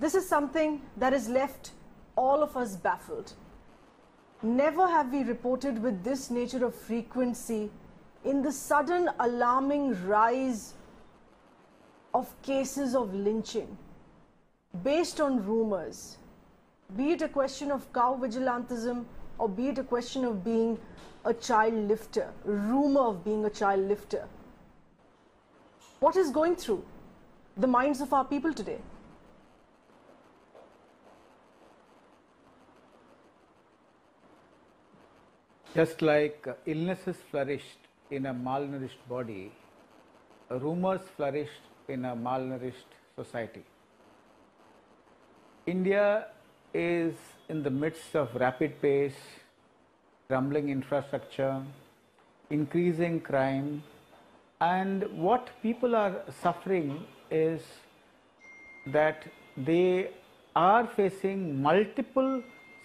This is something that has left all of us baffled. Never have we reported with this nature of frequency in the sudden alarming rise of cases of lynching based on rumors, be it a question of cow vigilantism or be it a question of being a child lifter, rumor of being a child lifter. What is going through the minds of our people today? Just like illnesses flourished in a malnourished body, rumors flourished in a malnourished society. India is in the midst of rapid pace, crumbling infrastructure, increasing crime, and what people are suffering is that they are facing multiple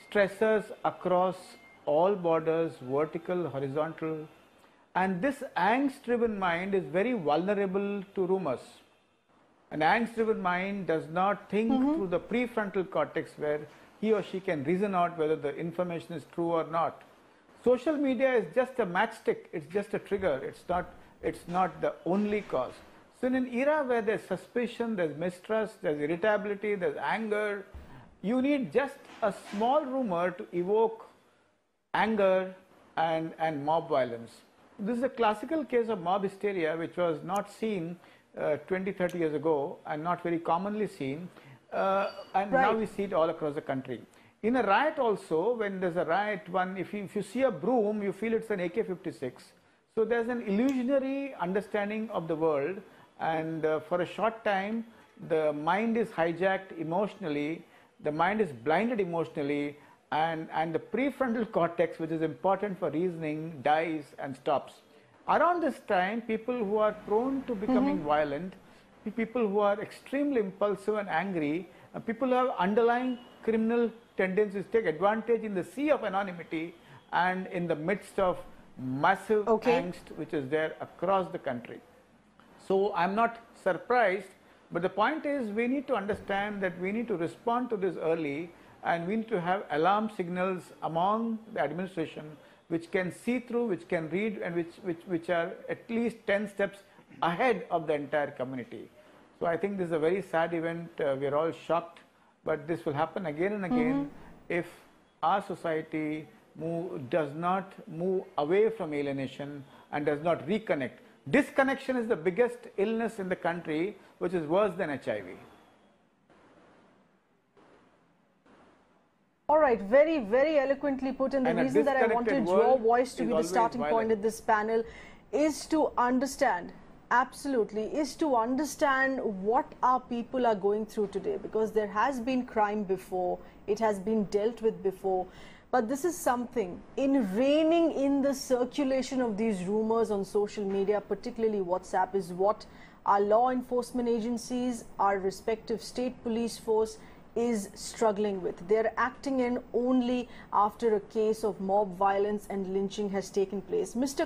stressors across all borders, vertical, horizontal, and this angst-driven mind is very vulnerable to rumors. An angst-driven mind does not think through the prefrontal cortex where he or she can reason out whether the information is true or not. Social media is just a matchstick, it's just a trigger, it's not the only cause. So in an era where there's suspicion, there's mistrust, there's irritability, there's anger, you need just a small rumor to evoke anger and mob violence. This is a classical case of mob hysteria which was not seen 20, 30 years ago and not very commonly seen, and now we see it all across the country. In a riot also, when there's a riot, if you see a broom, you feel it's an AK-56. So there's an illusionary understanding of the world, and for a short time, the mind is hijacked emotionally, the mind is blinded emotionally, and the prefrontal cortex, which is important for reasoning, dies and stops. Around this time, people who are prone to becoming violent, people who are extremely impulsive and angry, people who have underlying criminal tendencies take advantage in the sea of anonymity and in the midst of massive angst which is there across the country. So I'm not surprised, but the point is we need to understand that we need to respond to this early, and we need to have alarm signals among the administration which can see through, which can read, and which are at least 10 steps ahead of the entire community. So I think this is a very sad event. We are all shocked, but this will happen again and again if our society does not move away from alienation and does not reconnect. Disconnection is the biggest illness in the country, which is worse than HIV. All right, very, very eloquently put. And the reason that I wanted your voice to be the starting point at this panel is to understand, absolutely, is to understand what our people are going through today, because there has been crime before, it has been dealt with before, but this is something in reining in the circulation of these rumors on social media, particularly WhatsApp, is what our law enforcement agencies, our respective state police force is struggling with. They're acting in only after a case of mob violence and lynching has taken place. Mr.